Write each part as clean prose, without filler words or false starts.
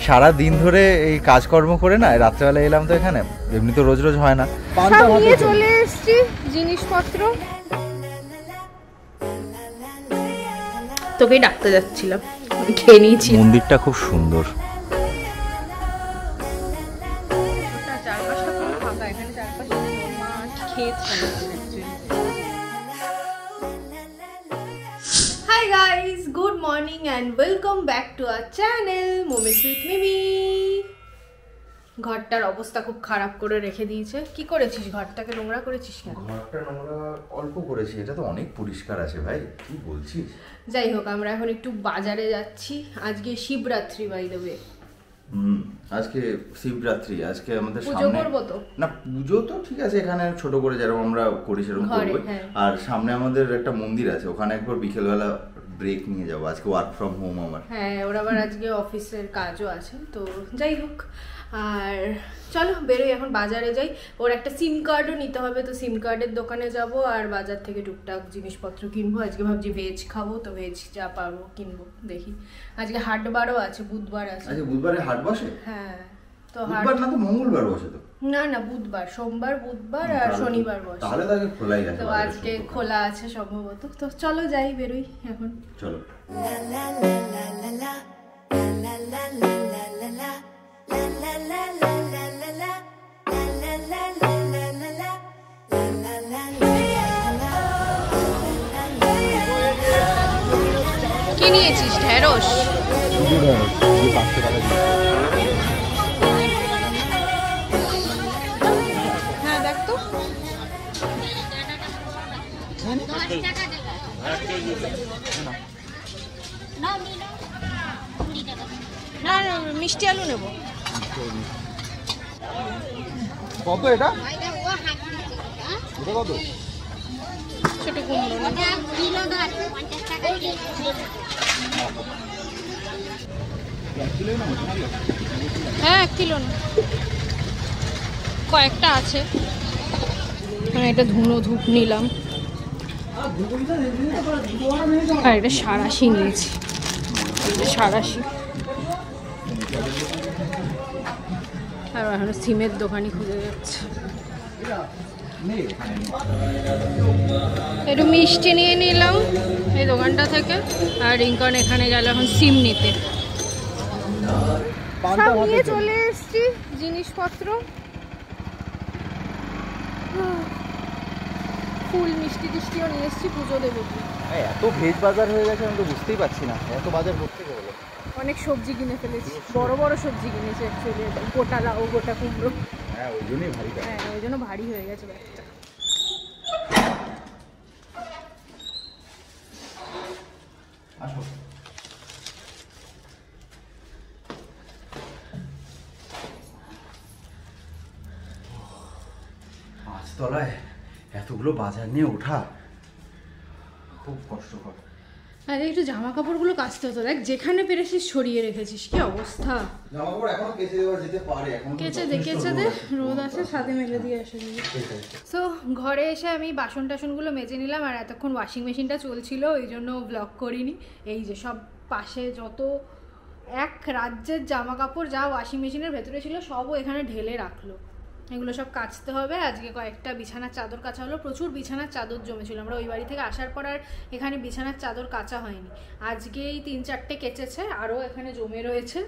সারা দিন ধরে এই কাজকর্ম করে না রাত্রেবেলা এলাম তো এখানে, এমনি তো রোজ রোজ হয় না। নিয়ে চলে এসেছি জিনিসপত্র, তোকেই ডাকতে যাচ্ছিলাম, খেয়ে নিয়েছি। মন্দিরটা খুব সুন্দর। Hi guys, good morning and welcome back to our channel Moments with Mimi. ঘরটার অবস্থা খুব খারাপ করে রেখে দিয়েছে। কি করেছিস? ঘরটাকে নোংরা করেছিস কেন? ঘরটা নোংরা অল্প করেছি, এটা তো অনেক পরিষ্কার আছে ভাই, কি বলছিস? যাই হোক, আমরা এখন একটু বাজারে যাচ্ছি। আজকে শিবরাত্রি বাই দ্য ওয়ে। আজকে শিবরাত্রি, আজকে আমাদের পুজো করবো তো না। পুজো তো ঠিক আছে, এখানে ছোট করে যেরকম আমরা করি সেরকম করবো। আর সামনে আমাদের একটা মন্দির আছে, ওখানে একবার বিকেলবেলা ব্রেক নিয়ে যাবো। আজকে ওয়ার্ক ফ্রম হোম আমার। হ্যাঁ, ওর আবার আজকে অফিসের কাজও আছে, তো যাই হোক। আর চলো বেরোই, এখন বাজারে যাই। ওর একটা সিম কার্ডও নিতে হবে, তো সিম কার্ডের দোকানে যাব আর বাজার থেকে টুকটাক জিনিসপত্র কিনবো। আজকে ভাবছি ভেজ খাবো, তো ভেজ যা পারবো কিনবো। দেখি, আজকে হাটবারও আছে, বুধবার আছে। আচ্ছা, বুধবারে হাট বসে? হ্যাঁ, তো বুধবার না তো মঙ্গলবার বসে তো? না, বুধবার, সোমবার, বুধবার আর শনিবার বসে। তাহলে তো আজকে খোলাই আছে। তো আজকে খোলা আছে সম্ভবত। তো চলো যাই, বেরোই এখন। চলো। কি নিয়েছিস? ঢেঁড়স? হ্যাঁ, দেখ তো। না, মিষ্টি আলু নেবো। কত এটা? কত? ছোট কুমড়ো হ্যাঁ, 1 কিলো না, কয়েকটা আছে। এটা ধূপ নিলাম, আর এটা সাঁড়াশি নিয়েছি। সাঁড়াশি। আর এখন সিমের দোকানই খুঁজে যাচ্ছে। একটু মিষ্টি নিয়ে নিলাম এই দোকানটা থেকে, আর রিঙ্কন এখানে গেল এখন সিম নিতে। সব নিয়ে চলে এসছি জিনিসপত্র, ফুল মিষ্টি টিষ্টিও নিয়ে এসছি, পুজো দেবো। এত ভেজ বাজার হয়ে গেছে, আমি তো বুঝতেই পারছি না এত বাজার করতে গেলে। অনেক সবজি কিনে ফেলেছি, বড় বড় সবজি কিনেছি অ্যাকচুয়ালি। গোটা লাউ, গোটা কুমড়ো। হ্যাঁ, ওই জন্যই ভারী। হ্যাঁ, ওই জন্য ভারী হয়ে গেছে ব্যাগটা। আসো। পাঁচতলায় এতগুলো বাজার নিয়ে ওঠা খুব কষ্টকর। আরে একটু জামা কাপড়গুলো কাচতে হতো, দেখ যেখানে পেরেছিস ছড়িয়ে রেখেছিস, কি অবস্থা। জামা কাপড় এখনো কেচে দেওয়া যেতে পারে, এখন কেচে দে, রোদ আছে, ছাদে মেলে দিয়ে এসে দিবি। সো ঘরে এসে আমি বাসন টাসনগুলো মেজে নিলাম, আর এতক্ষণ ওয়াশিং মেশিনটা চলছিল, এই জন্য ব্লগ করিনি। এই যে সব পাশে যত এক রাজ্যের জামা কাপড় যা ওয়াশিং মেশিনের ভেতরে ছিল সবও এখানে ঢেলে রাখলো। এগুলো সব কাচতে হবে। আজকে কয়েকটা বিছানার চাদর কাচা হলো, প্রচুর বিছানার চাদর জমেছিল। আমরা ওই বাড়ি থেকে আসার পর আর এখানে বিছানার চাদর কাচা হয়নি। আজকেই 3-4টে কেচেছে, আরও এখানে জমে রয়েছে।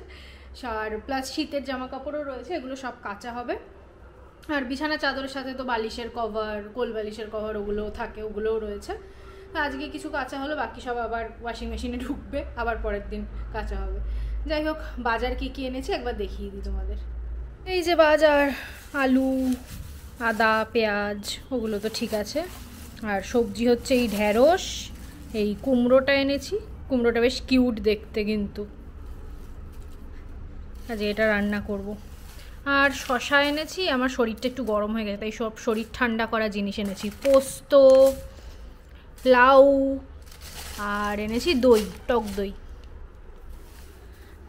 আর প্লাস শীতের জামা কাপড়ও রয়েছে, এগুলো সব কাচা হবে। আর বিছানার চাদরের সাথে তো বালিশের কভার, কোল বালিশের কভার ওগুলোও থাকে, ওগুলোও রয়েছে। আজকে কিছু কাচা হলো, বাকি সব আবার ওয়াশিং মেশিনে ঢুকবে, আবার পরের দিন কাচা হবে। যাই হোক, বাজার কি কি এনেছি একবার দেখিয়ে দিই তোমাদের। এই যে বাজার, আলু, আদা, পেঁয়াজ, ওগুলো তো ঠিক আছে। আর সবজি হচ্ছে এই ঢেঁড়স, এই কুমড়োটা এনেছি। কুমড়োটা বেশ কিউট দেখতে কিন্তু, আজ এটা রান্না করব। আর শশা এনেছি, আমার শরীরটা একটু গরম হয়ে গেছে তাই সব শরীর ঠান্ডা করা জিনিস এনেছি। পোস্ত, লাউ, আর এনেছি দই, টক দই,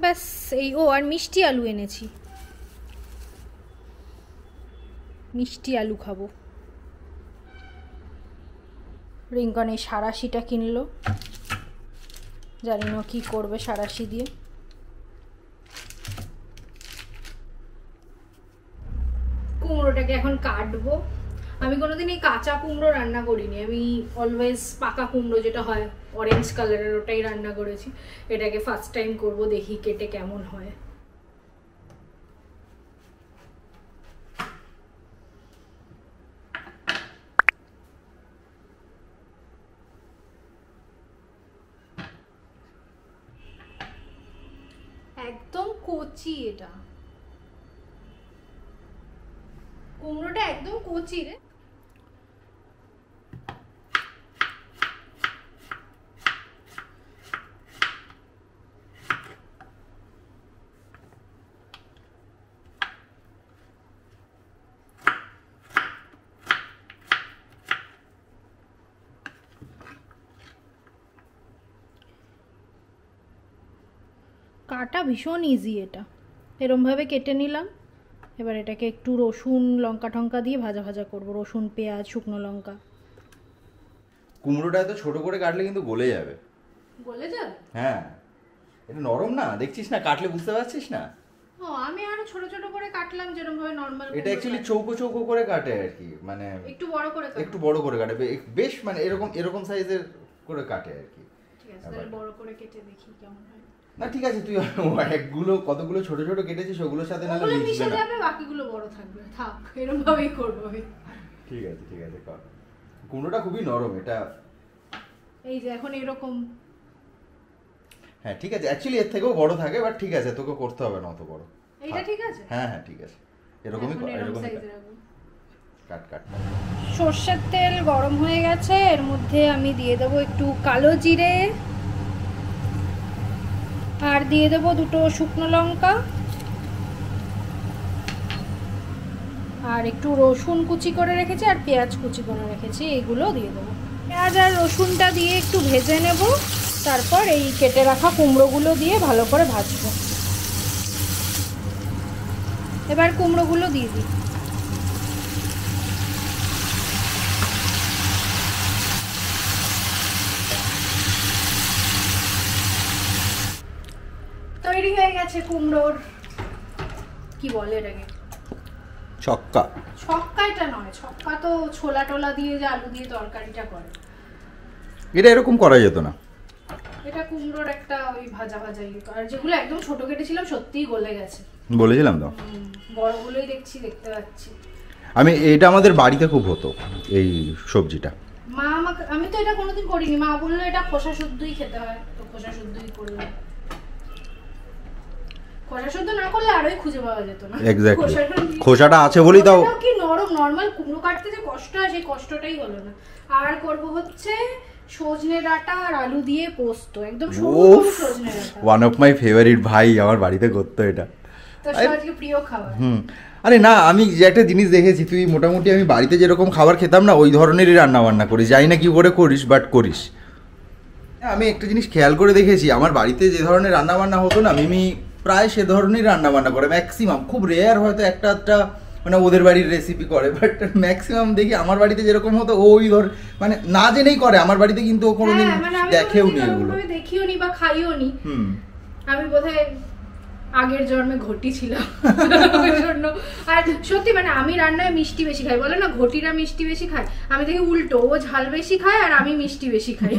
ব্যাস এই। ও আর মিষ্টি আলু এনেছি, মিষ্টি আলু খাবো। রিঙ্কন এই সাঁড়াশিটা কিনলো, জানি না কি করবে সাঁড়াশি দিয়ে। কুমড়োটাকে এখন কাটবো। আমি কোনোদিন এই কাঁচা কুমড়ো রান্না করিনি, আমি অলওয়েজ পাকা কুমড়ো যেটা হয় অরেঞ্জ কালারের ওটাই রান্না করেছি। এটাকে ফার্স্ট টাইম করব, দেখি কেটে কেমন হয়। একদম কচি, এটা কুমড়োটা একদম কচি রে। কাটা ভীষণ ইজি, এটা এরমভাবে কেটে নিলাম। এবার এটাকে একটু রসুন লঙ্কা টঙ্কা দিয়ে ভাজা ভাজা করবো, রসুন পেঁয়াজ শুকনো লঙ্কা। কুমড়োটা এত ছোট করে কাটলে কিন্তু গলে যাবে। গলে যাবে? হ্যাঁ, এটা নরম না, দেখছিস না, কাটলে বুঝতে পারছিস না? ও, আমি আরো ছোট ছোট করে কাটলাম যেরকম ভাবে নরমাল। এটা অ্যাকচুয়ালি চৌকো চৌকো করে কাটে আর কি, মানে একটু বড় করে কাটে, একটু বড় করে কাটে, বেশ মানে এরকম এরকম সাইজের করে কাটে আর কি। ঠিক আছে, তাহলে বড় করে কেটে দেখি কেমন হয়। না ঠিক আছে, তুই একগুলো কতগুলো ছোট ছোট কেটেছিস ওগুলোর সাথে না মিশে যাবে, বাকিগুলো বড় থাকবে। থাক, এরকম ভাবেই করব। ঠিক আছে ঠিক আছে, কর। কুমড়োটা খুবই নরম এটা। এই যে এখন এরকম। হ্যাঁ ঠিক আছে, অ্যাকচুয়ালি এর থেকেও বড় থাকে, বাট ঠিক আছে, তোকে করতে হবে না অত বড়। এইটা ঠিক আছে? হ্যাঁ হ্যাঁ ঠিক আছে, এরকমই কর, এরকমই কাট কাট। সরষের তেল গরম হয়ে গেছে, এর মধ্যে আমি দিয়ে দেবো একটু কালো জিরে, আর দিয়ে দেবো দুটো শুকনো লঙ্কা, আর একটু রসুন কুচি করে রেখেছি, আর পেঁয়াজ কুচি করে রেখেছি, এগুলো দিয়ে দেবো। পেঁয়াজ আর রসুনটা দিয়ে একটু ভেজে নেব, তারপর এই কেটে রাখা কুমড়োগুলো দিয়ে ভালো করে ভাজবো। এবার কুমড়োগুলো দিয়ে দিই। তৈরি হয়ে গেছে কুমড়োর, কি বলে এটাকে, ছক্কা। ছক্কা এটা নয়, ছক্কা তো ছোলা টোলা দিয়ে যে আলু দিয়ে তরকারিটা করে, এটা এরকম করা যেত না। এটা কুমড়োর একটা ওই ভাজা ভাজা ইয়ে। আর যেগুলো একদম ছোট কেটেছিলাম সত্যিই গলে গেছে, বলেছিলাম তো। বড়গুলোই দেখতে পাচ্ছি আমি। এটা আমাদের বাড়িতে খুব হতো এই সবজিটা। মা আমাকে, আমি তো এটা কোনোদিন করিনি, মা বললো এটা খোসা শুদ্ধই খেতে হয়, তো খোসা শুদ্ধই করলাম। খোসা শুদ্ধ না করলে আরোই খুঁজে পাওয়া যেত না। এক্স্যাক্টলি, খোসাটা আছে বলেই তাও কি নরম, নরমাল কুমড়ো কাটতে যে কষ্ট হয় সেই কষ্টটাই হলো না। আর করব হচ্ছে সজনে ডাঁটা আর আলু দিয়ে পোস্ত, একদম সরু সজনে ডাঁটা। ওয়ান অফ মাই ফেভারিট, ভাই আমার বাড়িতে করতো এটা, তো সবাইকে প্রিয় খাবার। আরে না, আমি যে একটা জিনিস দেখেছি, তুই মোটামুটি আমি বাড়িতে যেরকম খাবার খেতাম না ওই ধরনেরই রান্না বান্না করিস, জানি না কি করে করিস, বাট করিস। আমি একটা জিনিস খেয়াল করে দেখেছি, আমার বাড়িতে যে ধরনের রান্না বান্না হতো না, মিমি প্রায় সে ধরনের রান্না বান্না করে, ম্যাক্সিমাম। খুব রেয়ার হয়তো একটা মানে ওদের বাড়ির রেসিপি করে, বাট ম্যাক্সিমাম দেখি আমার বাড়িতে যেরকম হতো ওই ধর মানে না জেনেই করে আমার বাড়িতে, কিন্তু ও কোনোদিন দেখেও নি এগুলো, দেখিও নি বা খাইও নি। আমি বোধহয় আগের জন্মে ঘটি ছিলাম ওই জন্য। আর সত্যি মানে আমি রান্নায় মিষ্টি বেশি খাই, বলে না ঘটিরা মিষ্টি বেশি খায়, আমি দেখি উল্টো, ও ঝাল বেশি খায় আর আমি মিষ্টি বেশি খাই।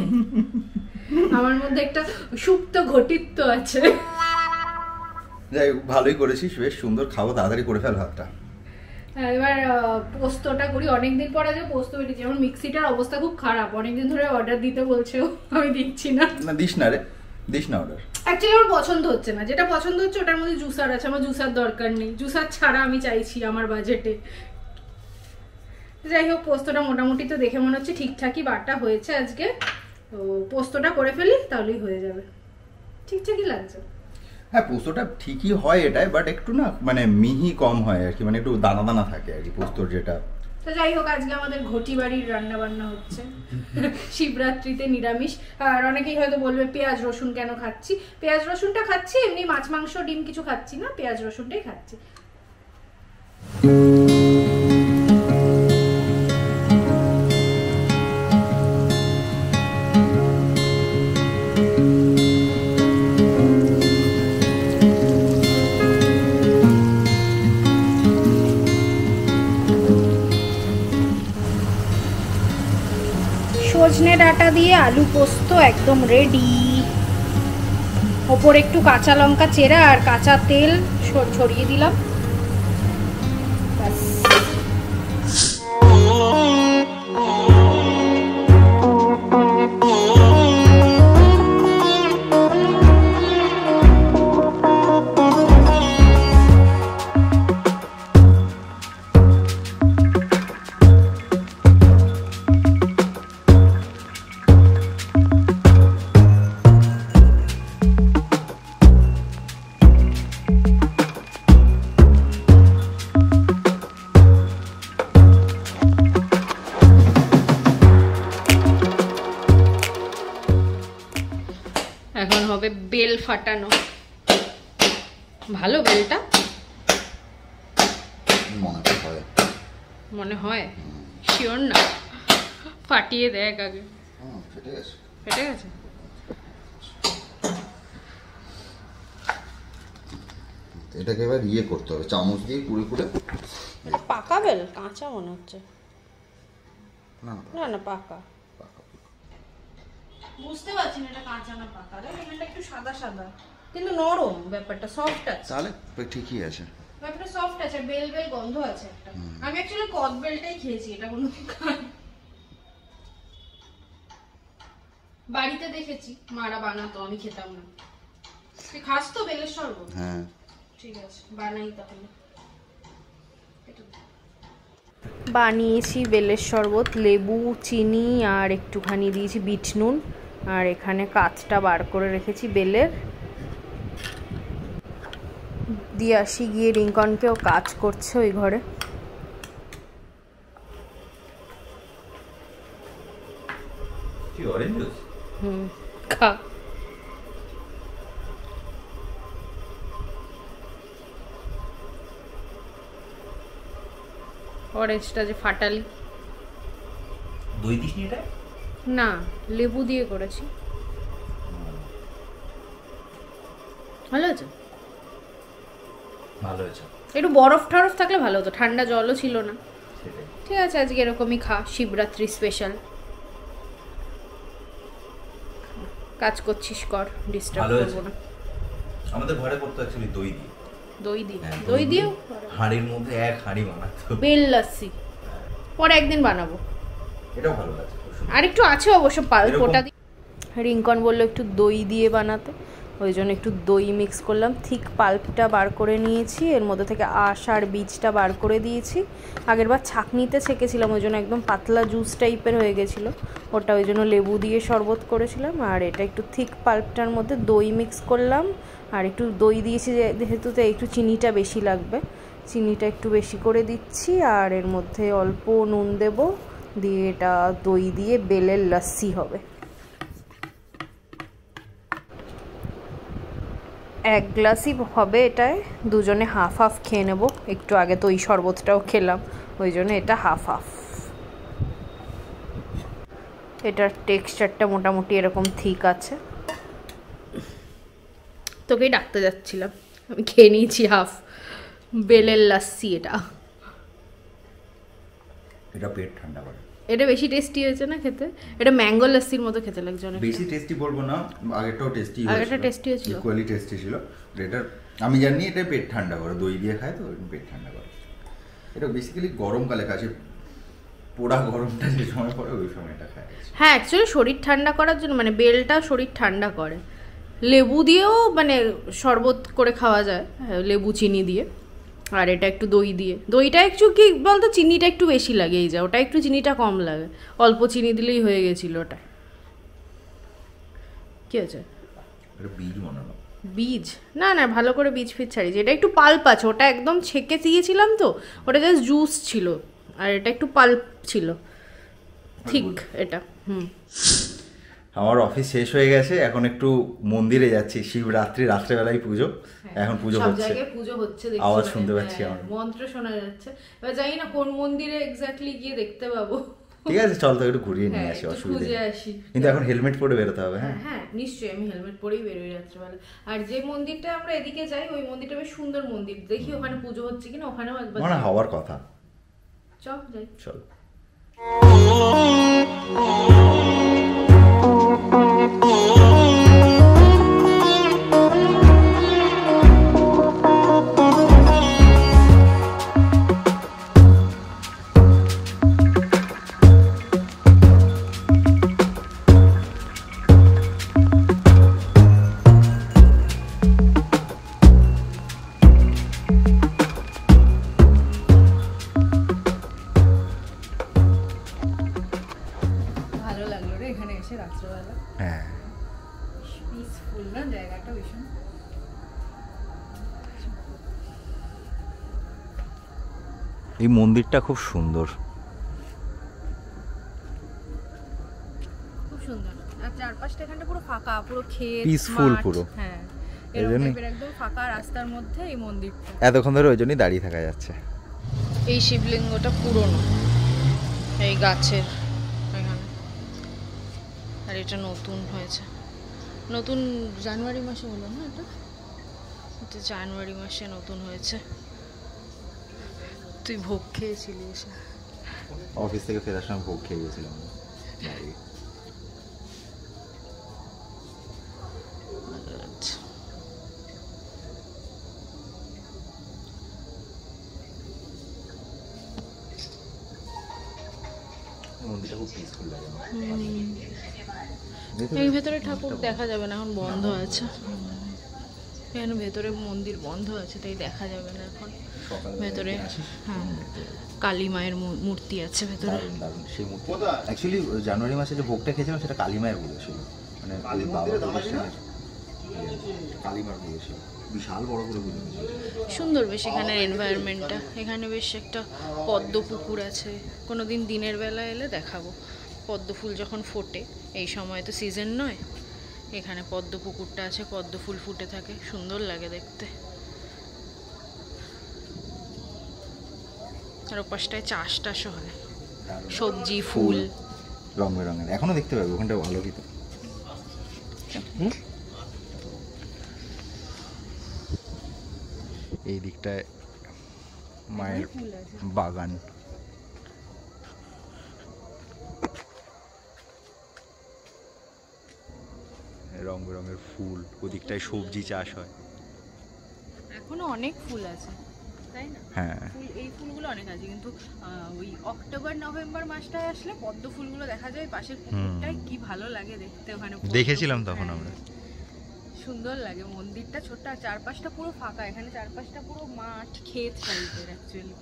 আমার মধ্যে একটা সুপ্ত ঘটিত্ব আছে। যাই হোক, ভালোই করেছিস, বেশ সুন্দর, খাবো, তাড়াতাড়ি করে ফেল ভাতটা। এবার পোস্তটা করি, অনেকদিন পর আগে পোস্ত বেরিয়েছে, আমার মিক্সিটার অবস্থা খুব খারাপ, অনেকদিন ধরে অর্ডার দিতে বলছে, আমি দিচ্ছি না। না দিস না রে, দিস না অর্ডার। অ্যাকচুয়ালি আমার পছন্দ হচ্ছে না, যেটা পছন্দ হচ্ছে ওটার মধ্যে জুসার আছে, আমার জুসার দরকার নেই, জুসার ছাড়া আমি চাইছি আমার বাজেটে। যাই হোক, পোস্তটা মোটামুটি তো দেখে মনে হচ্ছে ঠিকঠাকই বাটা হয়েছে আজকে, তো পোস্তটা করে ফেলি তাহলেই হয়ে যাবে। ঠিকঠাকই লাগছে। হ্যাঁ, পোস্তটা ঠিকই হয় এটাই, বাট একটু না মানে মিহি কম হয় আর কি, মানে একটু দানা দানা থাকে আর কি পোস্তর যেটা। তো যাই হোক, আজকে আমাদের ঘটি বাড়ির রান্না বান্না হচ্ছে শিবরাত্রিতে নিরামিষ। আর অনেকেই হয়তো বলবে পেঁয়াজ রসুন কেন খাচ্ছি, পেঁয়াজ রসুনটা খাচ্ছি এমনি, মাছ মাংস ডিম কিছু খাচ্ছি না, পেঁয়াজ রসুনটাই খাচ্ছি। সজনে ডাঁটা দিয়ে আলু পোস্ত একদম রেডি। ওপর একটু কাঁচা লঙ্কা চেরা আর কাঁচা তেল ছড়িয়ে দিলাম। এখন হবে বেল ফাটানো। ভালো বেলটা মনে হয়, শিওর না, ফাটিয়ে দেখ আগে। ফেটে গেছে। এটাকে এবার ইয়ে করতে হবে, চামচ দিয়ে কুড়ে কুড়ে। এটা পাকা বেল, কাঁচা মনে হচ্ছে। না না পাকা, বুঝতে পারছি না এটা কাঁচা না পাকা। এটা একটু সাদা সাদা কিন্তু নরম, ব্যাপারটা সফট আছে। তাহলে ঠিকই আছে, ব্যাপারটা সফট আছে, বেল বেল গন্ধ আছে একটা। আমি অ্যাকচুয়ালি কদ বেলটাই খেয়েছি, এটা কোনো খাই। বাড়িতে দেখেছি মারা বানাতো, আমি খেতাম না। তুই খাস তো বেলের শরবত? হ্যাঁ ঠিক আছে, বানাই তাহলে। বানিয়েছি বেলের শরবত, লেবু, চিনি আর একটুখানি দিয়েছি বিট নুন। আর এখানে কাঁচটা বার করে রেখেছি বেলের। দিয়ে আসি গিয়ে রিঙ্কনকেও কাজ করছে ওই ঘরে। খা। অরেঞ্জটা যে ফাটালি। দই দিস নি এটা? না, লেবু দিয়ে করেছি। ভালো আছে, ভালো হয়েছে। একটু বরফ টরফ থাকলে ভালো হতো, ঠান্ডা জলও ছিল না। ঠিক আছে, আজকে এরকমই খা, শিবরাত্রি স্পেশাল। কাজ করছিস কর, ডিস্টার্ব করব না। আমাদের ঘরে করতে অ্যাকচুয়ালি দই দিয়ে। দই দিয়ে? দই দিয়েও হাঁড়ির মধ্যে এক হাঁড়ি বানাতো বেল লাস্সি। পরে একদিন বানাবো। এটাও ভালো লাগে। আর একটু আছে অবশ্য পাল্প, ওটা দিয়ে। রিঙ্কন বললো একটু দই দিয়ে বানাতে, ওই জন্য একটু দই মিক্স করলাম। ঠিক পাল্পটা বার করে নিয়েছি, এর মধ্যে থেকে আঁশ আর বীজটা বার করে দিয়েছি। আগেরবার ছাঁকনিতে ছেঁকেছিলাম, ওই জন্য একদম পাতলা জুস টাইপের হয়ে গেছিলো ওটা, ওই জন্য লেবু দিয়ে শরবত করেছিলাম। আর এটা একটু থিক পাল্পটার মধ্যে দই মিক্স করলাম, আর একটু দই দিয়েছি যেহেতু, তো একটু চিনিটা বেশি লাগবে, চিনিটা একটু বেশি করে দিচ্ছি। আর এর মধ্যে অল্প নুন দেব, দিয়ে এটা দই দিয়ে বেলের লাস্সি হবে। এক গ্লাসই হবে এটায়, দুজনে হাফ হাফ খেয়ে নেবো। একটু আগে তো ওই শরবতটাও খেলাম, ওই জন্য এটা হাফ হাফ। এটার টেক্সচারটা মোটামুটি এরকম ঠিক আছে। তোকেই ডাকতে যাচ্ছিলাম, আমি খেয়ে নিয়েছি হাফ বেলের লাস্সি। এটা পেট ঠান্ডা করে। এটা বেশি টেস্টি হয়েছে না খেতে, এটা ম্যাঙ্গো লাস্সির মতো খেতে লাগছে অনেক। বেশি টেস্টি বলবো না, আগেরটাও টেস্টি হয়েছিল, আগেরটা টেস্টি হয়েছিল, ইকুয়ালি টেস্টি ছিল। এটা আমি জানি এটা পেট ঠান্ডা করে, দই দিয়ে খায় তো পেট ঠান্ডা করে। এটা বেসিক্যালি গরমকালে কাছে, পোড়া গরমটা যে সময় পড়ে ওই সময়টা খায়। হ্যাঁ, অ্যাকচুয়ালি শরীর ঠান্ডা করার জন্য, মানে বেলটা শরীর ঠান্ডা করে। লেবু দিয়েও মানে শরবত করে খাওয়া যায়, লেবু চিনি দিয়ে। আর এটা একটু দই দিয়ে, দইটা একটু কি বলতো, চিনিটা একটু বেশি লাগে, এই যা ওটা একটু চিনিটা কম লাগে, অল্প চিনি দিলেই হয়ে গেছিল ওটা। কি আছে? বীজ মনে হয়। বীজ? না না, ভালো করে বীজ ফিজ ছাড়িয়েছি। এটা একটু পাল্প আছে, ওটা একদম ছেঁকে দিয়েছিলাম তো, ওটা জাস্ট জুস ছিল, আর এটা একটু পাল্প ছিল ঠিক এটা। আমার অফিস শেষ হয়ে গেছে, এখন একটু মন্দিরে যাচ্ছি, শিবরাত্রি রাত্রেবেলায় পুজো। এখন পুজো হচ্ছে, পুজো হচ্ছে, আওয়াজ শুনতে পাচ্ছি, আমার মন্ত্র শোনা যাচ্ছে। এবার জানি না কোন মন্দিরে এক্স্যাক্টলি গিয়ে দেখতে পাবো। ঠিক আছে, চল তো একটু ঘুরিয়ে নিয়ে আসি, অসুবিধা নেই। কিন্তু এখন হেলমেট পরে বেরোতে হবে। হ্যাঁ হ্যাঁ নিশ্চয়ই, আমি হেলমেট পরেই বেরোই রাত্রেবেলা। আর যে মন্দিরটা আমরা এদিকে যাই, ওই মন্দিরটা বেশ সুন্দর মন্দির, দেখি ওখানে পুজো হচ্ছে কিনা, ওখানেও একবার মানে হওয়ার কথা। চল যাই, চল। এই মন্দিরটা খুব সুন্দর, খুব সুন্দর। আর চারপাশটা এখানটা পুরো ফাঁকা, পুরো ক্ষেত, পিসফুল মাঠ। পুরো। হ্যাঁ, এই জন্যই একদম ফাঁকা রাস্তার মধ্যে এই মন্দিরটা। এতক্ষণ ধরে ওই জন্যই দাঁড়িয়ে থাকা যাচ্ছে। এই শিবলিঙ্গটা পুরনো, এই গাছের এখানে, আর এটা নতুন হয়েছে, নতুন জানুয়ারি মাসে হলো না, এটা জানুয়ারি মাসে নতুন হয়েছে। তুই ভোগ খেয়েছিলি এসে? অফিস থেকে ফেরার সময় ভোগ খেয়ে গেছিলাম। এই ভেতরে ঠাকুর দেখা যাবে না, এখন বন্ধ আছে। এখানে ভেতরে মন্দির বন্ধ আছে, তাই দেখা যাবে না এখন। ভেতরে হ্যাঁ কালী মায়ের মূর্তি আছে ভেতরে। সেই মূর্তি অ্যাকচুয়ালি জানুয়ারি মাসে যে ভোগটা খেয়েছিলাম সেটা কালী মায়ের পুজো ছিল, মানে কালী মায়ের পুজো ছিল, বিশাল বড় করে পুজো। সুন্দর বেশ এখানের এনভায়রনমেন্টটা। এখানে বেশ একটা পদ্ম পুকুর আছে, কোনো দিন দিনের বেলা এলে দেখাবো। পদ্ম ফুল যখন ফোটে, এই সময় তো সিজন নয়, এখানে পদ্ম পুকুরটা আছে, পদ্ম ফুল ফুটে থাকে, সুন্দর লাগে দেখতে। আর ওপাশটায় চাষ টাশও হয়, সবজি ফুল রং বেরঙের, এখনো দেখতে পাবে ওখানটা আলোকিত। এই দিকটায় মায়ের বাগান, রং বেরঙের ফুল, ওদিকটায় সবজি চাষ হয়। এখনো অনেক ফুল আছে, তাই না? হ্যাঁ, ফুল, এই ফুলগুলো অনেক আছে, কিন্তু ওই অক্টোবর নভেম্বর মাসটায় আসলে পদ্ম ফুলগুলো দেখা যায়। পাশের পুকুরটায় কি ভালো লাগে দেখতে, ওখানে দেখেছিলাম তখন আমরা। সুন্দর লাগে মন্দিরটা, ছোট্ট, আর চারপাশটা পুরো ফাঁকা। এখানে চারপাশটা পুরো মাঠ, ক্ষেত টাইপের অ্যাকচুয়ালি।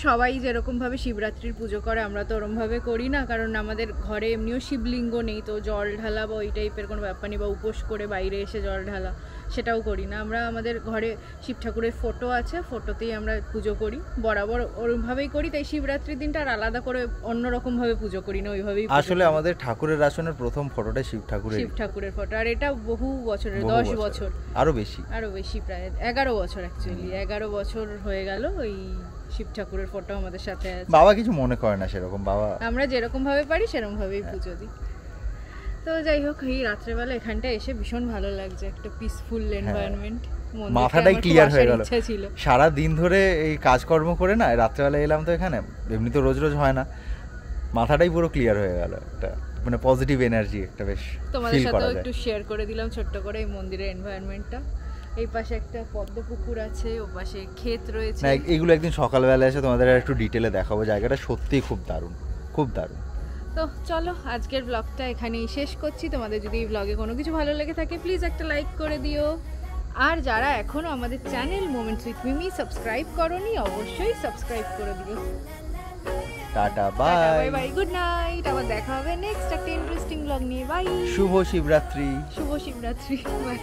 সবাই যেরকমভাবে শিবরাত্রির পুজো করে, আমরা তো ওরমভাবে করি না, কারণ আমাদের ঘরে এমনিও শিবলিঙ্গ নেই, তো জল ঢালা বা ওই টাইপের কোনো ব্যাপার নেই, বা উপোস করে বাইরে এসে জল ঢালা সেটাও করি না। আমরা আমাদের ঘরে শিব ঠাকুরের ফটো আছে, ফটোতেই আমরা পুজো করি, বরাবর ওরমভাবেই করি। তাই শিবরাত্রির দিনটা আর আলাদা করে অন্যরকমভাবে পুজো করি না, ওইভাবেই। আসলে আমাদের ঠাকুরের আসনের প্রথম ফটোটা শিব ঠাকুরের ফটো, আর এটা বহু বছরের, 10 বছর, আরো বেশি, প্রায় 11 বছর অ্যাকচুয়ালি, 11 বছর হয়ে গেল ওই শিব ঠাকুরের ফটো আমাদের সাথে আছে। বাবা কিছু মনে করে না সেরকম, বাবা আমরা যেরকম ভাবে পারি সেরকম ভাবেই পুজো দিই। তো যাই হোক, এই রাত্রেবেলা এখানটা এসে ভীষণ ভালো লাগছে, একটা পিসফুল এনভায়রনমেন্ট, মাথাটাই ক্লিয়ার হয়ে গেল। সারা দিন ধরে এই কাজকর্ম করে না, রাত্রেবেলা এলাম তো এখানে, এমনি তো রোজ রোজ হয় না, মাথাটাই পুরো ক্লিয়ার হয়ে গেল, একটা মানে পজিটিভ এনার্জি একটা বেশ তোমাদের সাথেও একটু শেয়ার করে দিলাম ছোট্ট করে এই মন্দিরের এনভায়রনমেন্টটা। এই পাশে একটা পদ্ম পুকুর আছে, ও পাশে ক্ষেত রয়েছে। না, এগুলো একদিন সকালবেলা এসে তোমাদের একটু ডিটেলে দেখাবো, জায়গাটা সত্যিই খুব দারুণ, খুব দারুণ। তো চলো আজকের ব্লগটা এখানেই শেষ করছি। তোমাদের যদি এই ব্লগে কোনো কিছু ভালো লেগে থাকে প্লিজ একটা লাইক করে দিও, আর যারা এখনো আমাদের channel moments with Mimi subscribe করোনি অবশ্যই সাবস্ক্রাইব করে দিও। Tata, bye bye, good night. আবার দেখা হবে নেক্সট একটা ইন্টারেস্টিং ব্লগ নিয়ে। বাই। শুভ শিবরাত্রি। বাই।